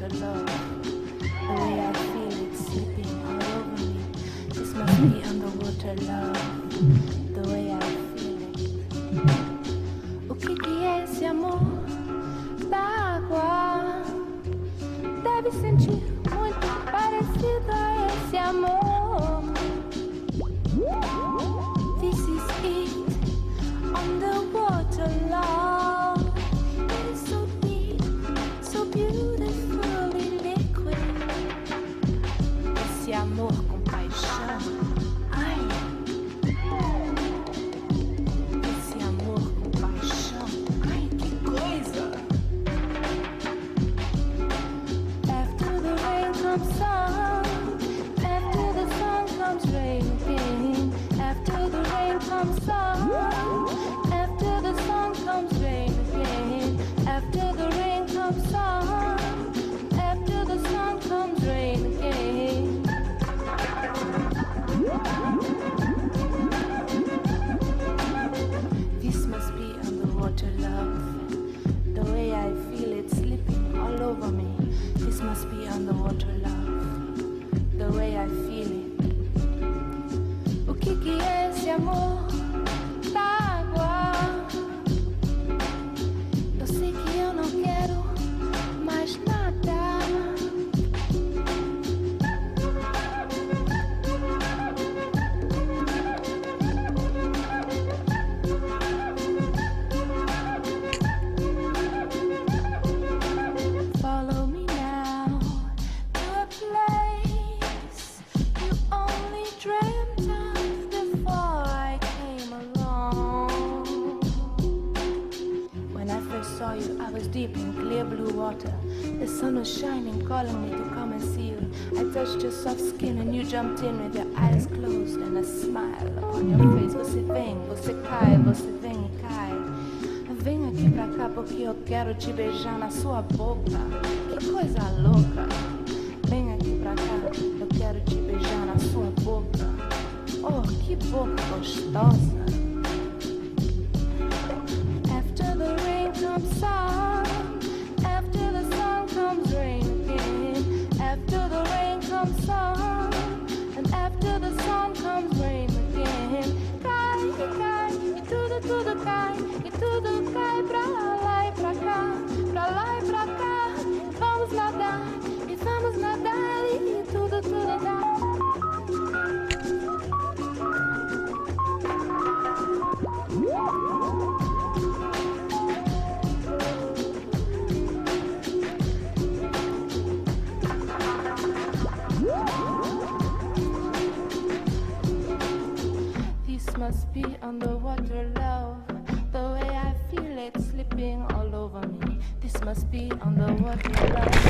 underwater love. The way I feel it slipping all over me. This must be underwater love. The way I feel it. O que que é esse amor da água? Deve sentir muito parecido a esse amor. This is it, underwater love. It is so deep, so beautifully liquid. Esse amor com paixão. Ai. Esse amor com paixão. Ai, que coisa. After the rain comes sun. After the sun comes rain again. After the rain comes sun. After the sun comes rain again. After the rain comes sun. After the sun comes rain again. This must be underwater love. The way I feel it slipping all over me. This must be underwater love. The way I feel it. O que que é esse amor da água? Eu sei que eu não quero mais nada. Follow me now to a place you only dreamt of before I came along. When I first saw you, I was deep in clear blue water. The sun was shining, calling me to come and see you. I touched your soft skin and you jumped in with your eyes closed and a smile on your face. Você vem, você cai, você vem e cai. Vem aqui pra cá porque eu quero te beijar na sua boca. Que coisa louca. Vem aqui pra cá, eu quero te beijar na sua boca. Oh, que boca gostosa. After the rain comes sun. After the sun comes rain again. After the rain comes sun. And after the sun comes rain again. Cai, cai, e tudo cai. E tudo cai pra lá e pra cá. Pra lá e pra cá. Vamos nadar, e vamos nadar. E tudo dá. This must be underwater love. The way I feel it slipping all over me. This must be underwater love.